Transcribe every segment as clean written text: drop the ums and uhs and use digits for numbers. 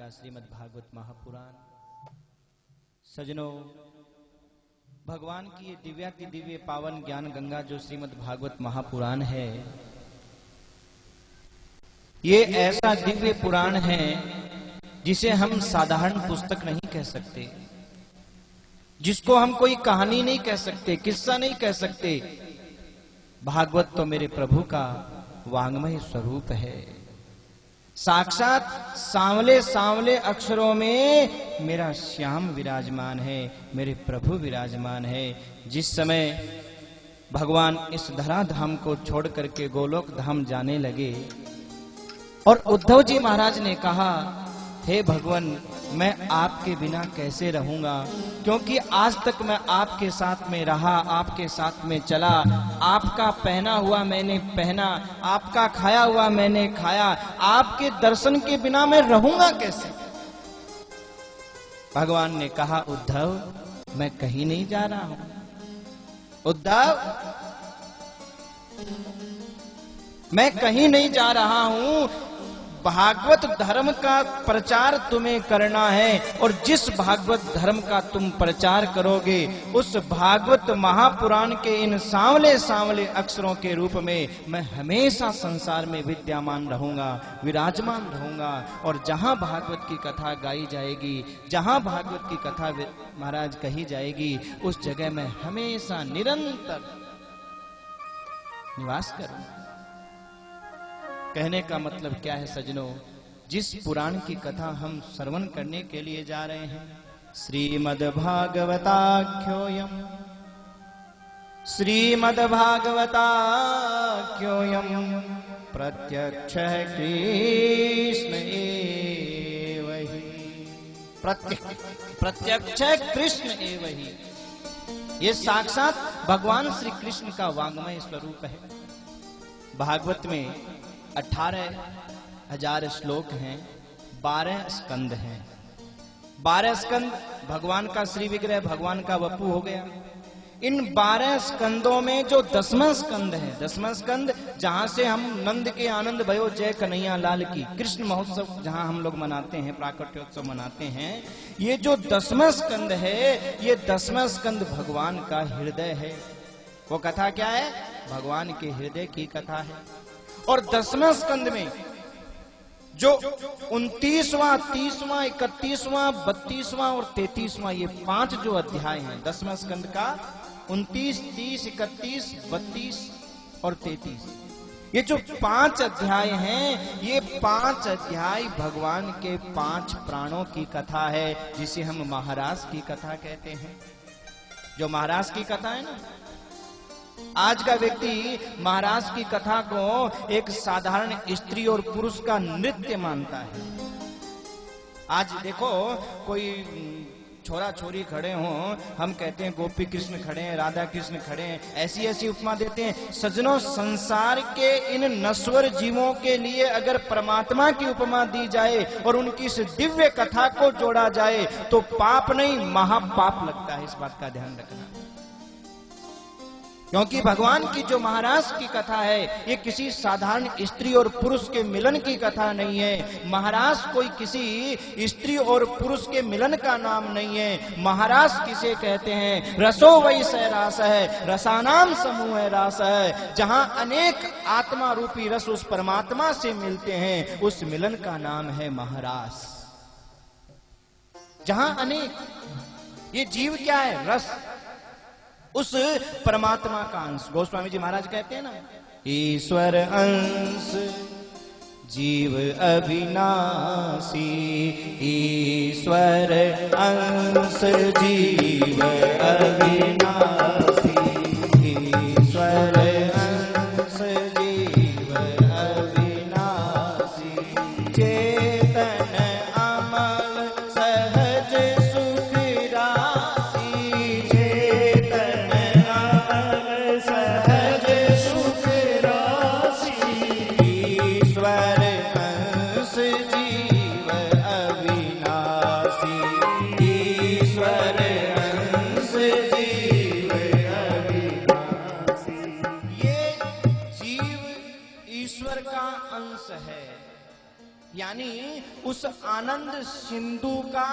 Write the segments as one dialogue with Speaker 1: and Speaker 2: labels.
Speaker 1: गंगा श्रीमद् भागवत महापुराण। सजनों, भगवान की ये दिव्याति दिव्य पावन ज्ञान गंगा जो श्रीमद् भागवत महापुराण है, ये ऐसा दिव्य पुराण है जिसे हम साधारण पुस्तक नहीं कह सकते, जिसको हम कोई कहानी नहीं कह सकते, किस्सा नहीं कह सकते। भागवत तो मेरे प्रभु का वांग्मय स्वरूप है। साक्षात सांवले सांवले अक्षरों में मेरा श्याम विराजमान है, मेरे प्रभु विराजमान है। जिस समय भगवान इस धरा धाम को छोड़ करके गोलोक धाम जाने लगे और उद्धव जी महाराज ने कहा, हे भगवान, मैं आपके बिना कैसे रहूंगा, क्योंकि आज तक मैं आपके साथ में रहा, आपके साथ में चला, आपका पहना हुआ मैंने पहना, आपका खाया हुआ मैंने खाया, आपके दर्शन के बिना मैं रहूंगा कैसे। भगवान ने कहा, उद्धव, मैं कहीं नहीं जा रहा हूं। उद्धव, मैं कहीं नहीं जा रहा हूं। भागवत धर्म का प्रचार तुम्हें करना है, और जिस भागवत धर्म का तुम प्रचार करोगे, उस भागवत महापुराण के इन सांवले सांवले अक्षरों के रूप में मैं हमेशा संसार में विद्यमान रहूंगा, विराजमान रहूंगा। और जहां भागवत की कथा गाई जाएगी, जहां भागवत की कथा महाराज कही जाएगी, उस जगह मैं हमेशा निरंतर निवास करूंगा। कहने का मतलब क्या है सजनों, जिस पुराण की कथा हम श्रवण करने के लिए जा रहे हैं, श्रीमद् भागवताख्योयम, श्रीमद् भागवताख्योयम प्रत्यक्ष कृष्ण एव हि, प्रत्यक्ष कृष्ण एव हि। ये साक्षात भगवान श्री कृष्ण का वांग्मय स्वरूप है। भागवत में 18,000 श्लोक हैं, 12 स्कंद हैं। 12 स्कंद भगवान का श्री विग्रह, भगवान का वपु हो गया। इन 12 स्कंदों में जो 10वां स्कंद है, 10वां स्कंद जहां से हम नंद के आनंद भयो जय कन्हैया लाल की कृष्ण महोत्सव जहां हम लोग मनाते हैं, प्राकट्योत्सव मनाते हैं, ये जो 10वां स्कंद है, ये 10वां स्कंद भगवान का हृदय है। वो कथा क्या है? भगवान के हृदय की कथा है। और 10वां स्कंद में जो 29वां, 30वां, 31वां, 32वां और 33वां, ये 5 जो अध्याय हैं 10वां स्कंद का, 29, 30, 31, 32 और 33, ये जो 5 अध्याय हैं, ये 5 अध्याय भगवान के 5 प्राणों की कथा है, जिसे हम महाराज की कथा कहते हैं। जो महाराज की कथा है ना, आज का व्यक्ति महाराज की कथा को एक साधारण स्त्री और पुरुष का नृत्य मानता है। आज देखो, कोई छोरा छोरी खड़े हों, हम कहते हैं गोपी कृष्ण खड़े हैं, राधा कृष्ण खड़े हैं, ऐसी ऐसी उपमा देते हैं। सज्जनों, संसार के इन नश्वर जीवों के लिए अगर परमात्मा की उपमा दी जाए और उनकी इस दिव्य कथा को जोड़ा जाए, तो पाप नहीं, महापाप लगता है। इस बात का ध्यान रखना, क्योंकि भगवान की जो महाराज की कथा है, ये किसी साधारण स्त्री और पुरुष के मिलन की कथा नहीं है। महाराज कोई किसी स्त्री और पुरुष के मिलन का नाम नहीं है। महाराज किसे कहते हैं? रसो वही स रास है, रसानाम समूह रास है। जहां अनेक आत्मा रूपी रस उस परमात्मा से मिलते हैं, उस मिलन का नाम है महाराज। जहां अनेक, ये जीव क्या है? रस, उस परमात्मा का अंश। गोस्वामी जी महाराज कहते हैं ना, ईश्वर अंश जीव अविनाशी, ईश्वर अंश जीव अविनाशी, ईश्वर अंश जीव अविनाशी, चेतन अमल सहज सुख राशि, चेतन अमल सहज सुख राशि, ईश्वर अंश जीव अविनाशी, ईश्वर अंश जीव अविनाशी। ये जीव ईश्वर का अंश है, यानी उस आनंद सिंधु का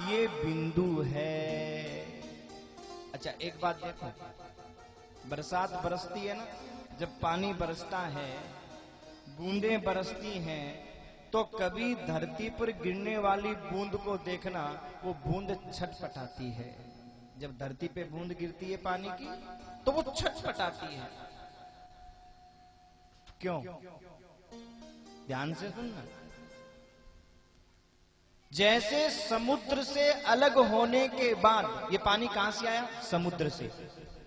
Speaker 1: ये बिंदु है। अच्छा एक बात देखो, बरसात बरसती है ना, जब पानी बरसता है, बूंदें बरसती हैं, तो कभी धरती पर गिरने वाली बूंद को देखना, वो बूंद छटपटाती है। जब धरती पे बूंद गिरती है पानी की, तो वो छटपटाती है। क्यों? ध्यान से सुनना। जैसे समुद्र से अलग होने के बाद, ये पानी कहां से आया? समुद्र से।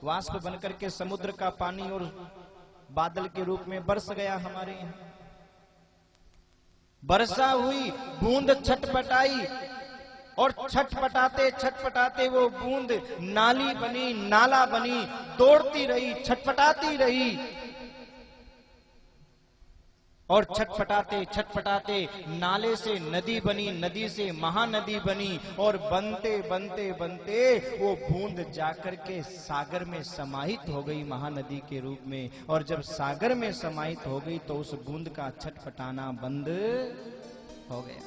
Speaker 1: वाष्प बनकर के समुद्र का पानी और बादल के रूप में बरस गया हमारे यहां। वर्षा हुई, बूंद छटपटाई, और छटपटाते छटपटाते वो बूंद नाली बनी, नाला बनी, दौड़ती रही, छटपटाती रही, और छटपटाते छटपटाते नाले से नदी बनी, नदी से महानदी बनी, और बनते बनते बनते वो बूंद जाकर के सागर में समाहित हो गई महानदी के रूप में। और जब सागर में समाहित हो गई तो उस बूंद का छटपटाना बंद हो गया।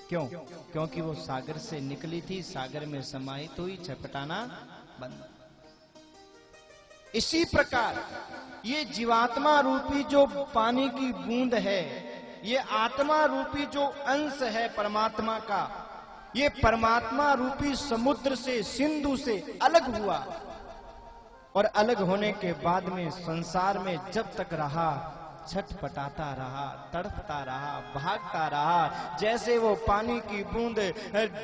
Speaker 1: क्यों? क्योंकि वो सागर से निकली थी, सागर में समाहित हुई, छटपटाना बंद। इसी प्रकार ये जीवात्मा रूपी जो पानी की बूंद है, ये आत्मा रूपी जो अंश है परमात्मा का, ये परमात्मा रूपी समुद्र से, सिंधु से अलग हुआ, और अलग होने के बाद में संसार में जब तक रहा, छटपटाता रहा, तड़पता रहा, भागता रहा। जैसे वो पानी की बूंद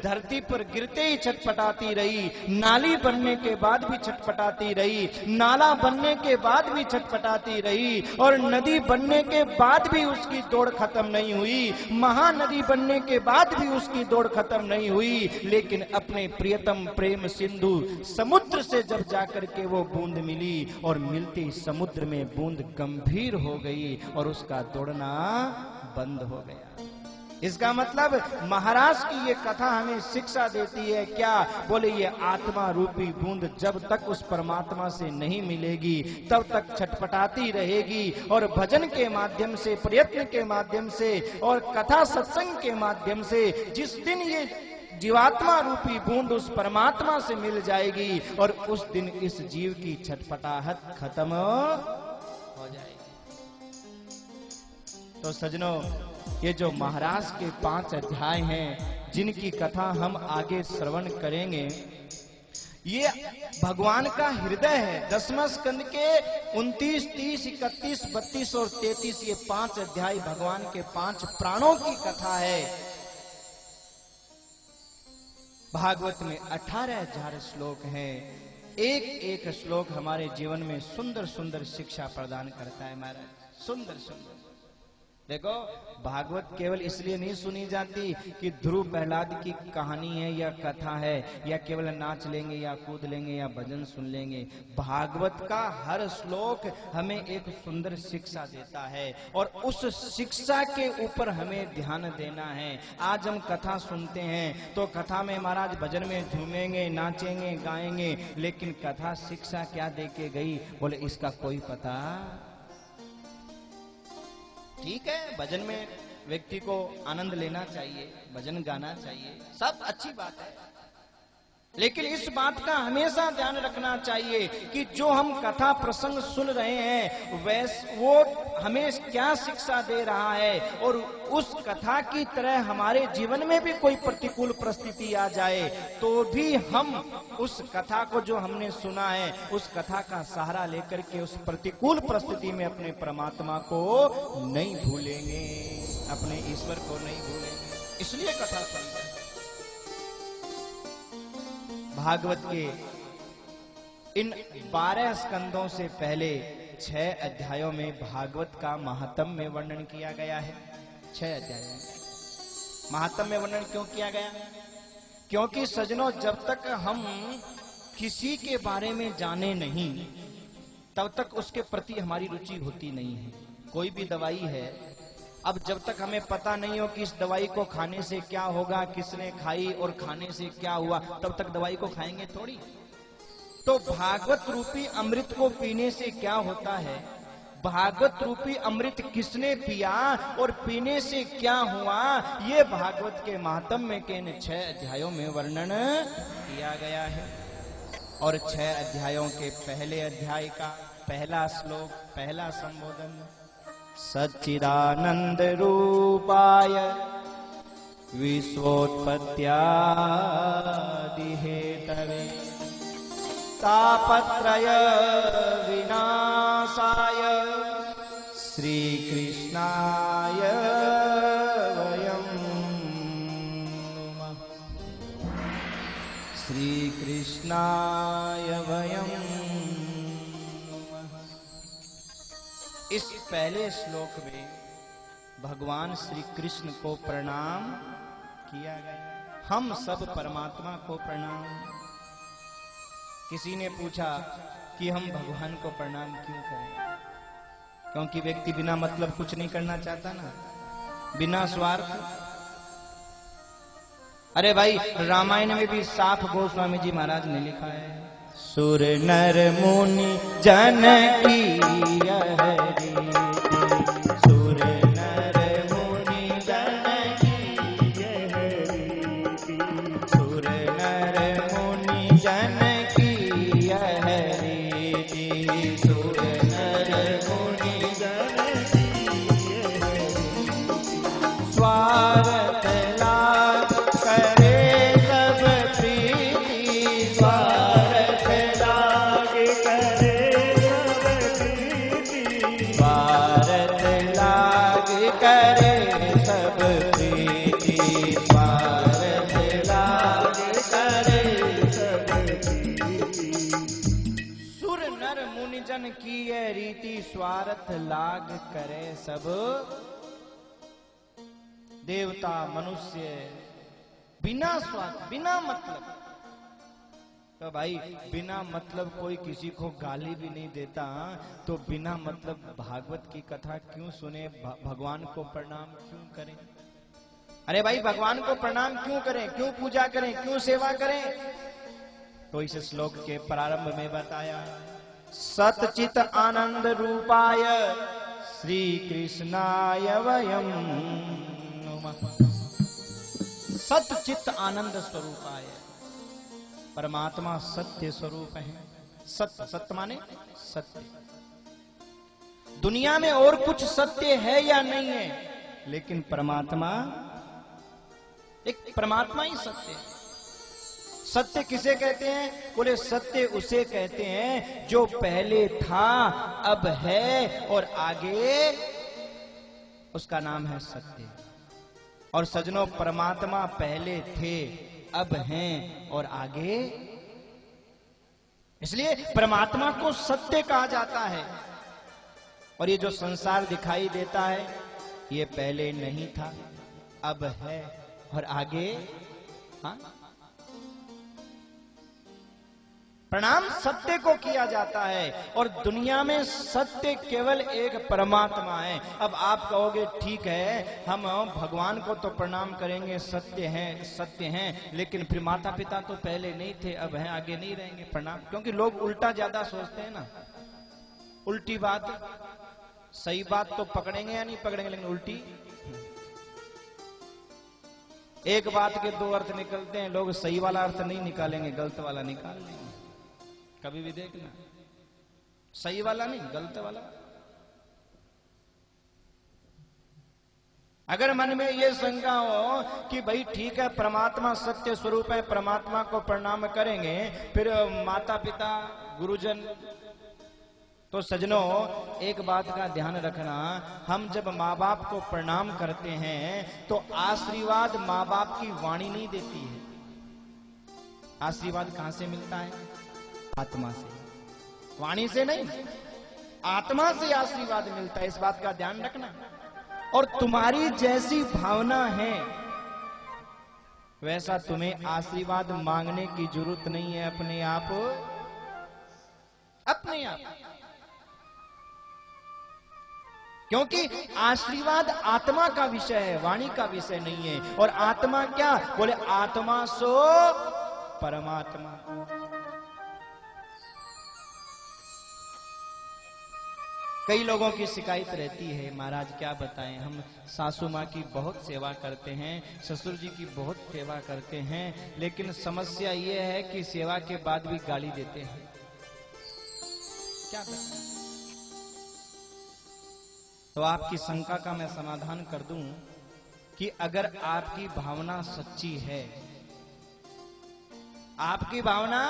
Speaker 1: धरती पर गिरते ही छटपटाती रही, नाली बनने के बाद भी छटपटाती रही, नाला बनने के बाद भी छटपटाती रही, और नदी बनने के बाद भी उसकी दौड़ खत्म नहीं हुई, महानदी बनने के बाद भी उसकी दौड़ खत्म नहीं हुई। लेकिन अपने प्रियतम प्रेम सिंधु समुद्र से जब जाकर के वो बूंद मिली, और मिलती समुद्र में बूंद गंभीर हो गई और उसका दौड़ना बंद हो गया। इसका मतलब महाराज की ये कथा हमें शिक्षा देती है क्या? बोले ये आत्मा रूपी बूंद जब तक उस परमात्मा से नहीं मिलेगी तब तक छटपटाती रहेगी, और भजन के माध्यम से, प्रयत्न के माध्यम से, और कथा सत्संग के माध्यम से जिस दिन ये जीवात्मा रूपी बूंद उस परमात्मा से मिल जाएगी, और उस दिन इस जीव की छटपटाहट खत्म हो जाएगी। तो सजनों, ये जो महाराज के 5 अध्याय हैं, जिनकी कथा हम आगे श्रवण करेंगे, ये भगवान का हृदय है। 10वें स्कंद के 29, 30, 31, 32 और 33 ये 5 अध्याय भगवान के 5 प्राणों की कथा है। भागवत में 18,000 श्लोक हैं। एक एक श्लोक हमारे जीवन में सुंदर सुंदर शिक्षा प्रदान करता है महाराज, सुंदर सुंदर। देखो, भागवत केवल इसलिए नहीं सुनी जाती कि ध्रुव प्रहलाद की कहानी है या कथा है, या केवल नाच लेंगे या कूद लेंगे या भजन सुन लेंगे। भागवत का हर श्लोक हमें एक सुंदर शिक्षा देता है, और उस शिक्षा के ऊपर हमें ध्यान देना है। आज हम कथा सुनते हैं तो कथा में महाराज भजन में झूमेंगे, नाचेंगे, गाएंगे, लेकिन कथा शिक्षा क्या दे के गई, बोले इसका कोई पता। ठीक है, भजन में व्यक्ति को आनंद लेना चाहिए, भजन गाना चाहिए, सब अच्छी बात है, लेकिन इस बात का हमेशा ध्यान रखना चाहिए कि जो हम कथा प्रसंग सुन रहे हैं वो हमें क्या शिक्षा दे रहा है, और उस कथा की तरह हमारे जीवन में भी कोई प्रतिकूल परिस्थिति आ जाए तो भी हम उस कथा को जो हमने सुना है उस कथा का सहारा लेकर के उस प्रतिकूल परिस्थिति में अपने परमात्मा को नहीं भूलेंगे, अपने ईश्वर को नहीं भूलेंगे। इसलिए कथा सुनते हैं। भागवत के इन 12 स्कंदों से पहले 6 अध्यायों में भागवत का महात्म्य वर्णन किया गया है। 6 अध्यायों में महात्म्य वर्णन क्यों किया गया? क्योंकि सजनों, जब तक हम किसी के बारे में जाने नहीं तब तक उसके प्रति हमारी रुचि होती नहीं है। कोई भी दवाई है, अब जब तक हमें पता नहीं हो कि इस दवाई को खाने से क्या होगा, किसने खाई और खाने से क्या हुआ, तब तक दवाई को खाएंगे थोड़ी। तो भागवत रूपी अमृत को पीने से क्या होता है, भागवत रूपी अमृत किसने पिया और पीने से क्या हुआ, ये भागवत के महात्म्य के इन 6 अध्यायों में वर्णन किया गया है। और 6 अध्यायों के पहले अध्याय का पहला श्लोक, पहला संबोधन, सच्चिदानंद रूपाय विश्वोत्पत्त्यादि हेतवे तापत्रय विनाशाय श्री कृष्णाय वयं नुमः। श्री कृष्णाय वयं नुमः। इस पहले श्लोक में भगवान श्री कृष्ण को प्रणाम किया गया। हम सब परमात्मा को प्रणाम। किसी ने पूछा कि हम भगवान को प्रणाम क्यों करें? क्योंकि व्यक्ति बिना मतलब कुछ नहीं करना चाहता ना, बिना स्वार्थ। अरे भाई, रामायण में भी साफ गोस्वामी जी महाराज ने लिखा है, सुर नर मुनि जन की यह रीति, सुर नर मुनि जन की यह रीति, सुर नर मुनि जन की यह रीति, सुर नर मुनि जन की यह रीति, स्वार्थ लाभ करे सब प्रीति, स्वार्थ लाग करे सब प्रीति, स्वार्थ लाग करे सब प्रीति, स्वार्थ लाग करे सब प्रीति। सुर नर मुनिजन की ये रीति, स्वार्थ लाग करे सब। देवता मनुष्य बिना स्वार्थ, बिना मतलब। तो भाई, बिना मतलब कोई किसी को गाली भी नहीं देता, तो बिना मतलब भागवत की कथा क्यों सुने, भगवान को प्रणाम क्यों करें? अरे भाई, भगवान को प्रणाम क्यों करें, क्यों पूजा करें, क्यों सेवा करें? तो इस श्लोक के प्रारंभ में बताया, सतचित आनंद रूपाय श्री कृष्णाय वयं नुमः। सतचित आनंद स्वरूपाय, परमात्मा सत्य स्वरूप है। सत्य, सत्य माने सत्य। दुनिया में और कुछ सत्य है या नहीं है, लेकिन परमात्मा, एक परमात्मा ही सत्य है। सत्य किसे कहते हैं? बोले सत्य उसे कहते हैं जो पहले था, अब है और आगे, उसका नाम है सत्य। और सजनों, परमात्मा पहले थे, अब हैं और आगे, इसलिए परमात्मा को सत्य कहा जाता है। और ये जो संसार दिखाई देता है, ये पहले नहीं था, अब है और आगे। हाँ, प्रणाम सत्य को किया जाता है। और दुनिया में सत्य केवल एक परमात्मा है। अब आप कहोगे ठीक है, हम भगवान को तो प्रणाम करेंगे, सत्य हैं, लेकिन फिर माता पिता तो पहले नहीं थे, अब हैं, आगे नहीं रहेंगे, प्रणाम। क्योंकि लोग उल्टा ज्यादा सोचते हैं ना, उल्टी बात। सही बात तो पकड़ेंगे या नहीं पकड़ेंगे, लेकिन उल्टी। एक बात के दो अर्थ निकलते हैं, लोग सही वाला अर्थ नहीं निकालेंगे, गलत वाला निकाल लेंगे। कभी भी देखना, सही वाला नहीं, गलत वाला। अगर मन में ये शंका हो कि भाई ठीक है, परमात्मा सत्य स्वरूप है, परमात्मा को प्रणाम करेंगे, फिर माता पिता गुरुजन, तो सजनों एक बात का ध्यान रखना, हम जब माँ बाप को प्रणाम करते हैं तो आशीर्वाद माँ बाप की वाणी नहीं देती है। आशीर्वाद कहां से मिलता है? आत्मा से, वाणी से नहीं, आत्मा से आशीर्वाद मिलता है। इस बात का ध्यान रखना। और तुम्हारी जैसी भावना है वैसा तुम्हें आशीर्वाद मांगने की जरूरत नहीं है, अपने आप, अपने आप। क्योंकि आशीर्वाद आत्मा का विषय है, वाणी का विषय नहीं है। और आत्मा क्या? बोले आत्मा सो परमात्मा। कई लोगों की शिकायत रहती है, महाराज क्या बताएं, हम सासू माँ की बहुत सेवा करते हैं, ससुर जी की बहुत सेवा करते हैं, लेकिन समस्या ये है कि सेवा के बाद भी गाली देते हैं। क्या बताएं? तो आपकी शंका का मैं समाधान कर दूं कि अगर आपकी भावना सच्ची है, आपकी भावना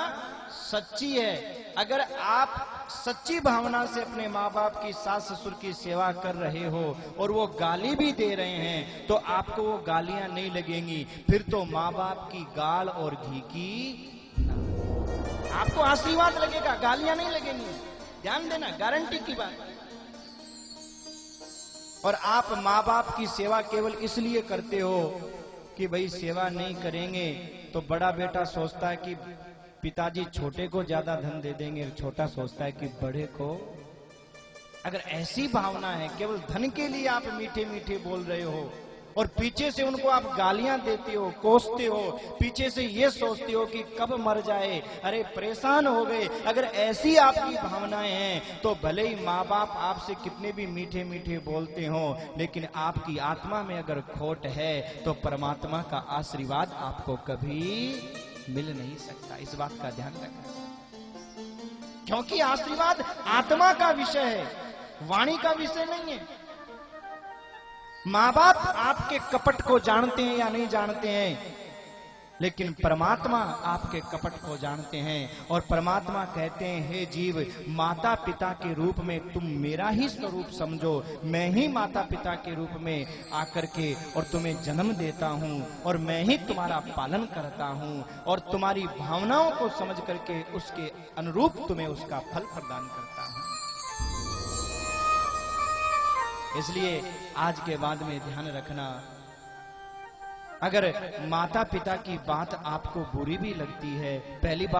Speaker 1: सच्ची है, अगर आप सच्ची भावना से अपने माँ बाप की, सास ससुर की सेवा कर रहे हो और वो गाली भी दे रहे हैं, तो आपको वो गालियां नहीं लगेंगी। फिर तो माँ बाप की गाल और घी की आपको आशीर्वाद लगेगा, गालियां नहीं लगेंगी। ध्यान देना, गारंटी की बात। और आप माँ बाप की सेवा केवल इसलिए करते हो कि भाई सेवा नहीं करेंगे तो बड़ा बेटा सोचता है कि पिताजी छोटे को ज्यादा धन दे देंगे, छोटा सोचता है कि बड़े को। अगर ऐसी भावना है, केवल धन के लिए आप मीठे मीठे बोल रहे हो और पीछे से उनको आप गालियां देते हो, कोसते हो, पीछे से ये सोचते हो कि कब मर जाए, अरे परेशान हो गए, अगर ऐसी आपकी भावनाएं हैं तो भले ही माँ बाप आपसे कितने भी मीठे मीठे बोलते हो, लेकिन आपकी आत्मा में अगर खोट है तो परमात्मा का आशीर्वाद आपको कभी मिल नहीं सकता। इस बात का ध्यान रखना, क्योंकि आशीर्वाद आत्मा का विषय है, वाणी का विषय नहीं है। माँ बाप आपके कपट को जानते हैं या नहीं जानते हैं, लेकिन परमात्मा आपके कपट को जानते हैं। और परमात्मा कहते हैं, हे जीव, माता पिता के रूप में तुम मेरा ही स्वरूप समझो, मैं ही माता पिता के रूप में आकर के और तुम्हें जन्म देता हूं और मैं ही तुम्हारा पालन करता हूं और तुम्हारी भावनाओं को समझ करके उसके अनुरूप तुम्हें उसका फल प्रदान करता हूं। इसलिए आज के बाद में ध्यान रखना, अगर माता पिता की बात आपको बुरी भी लगती है, पहली बात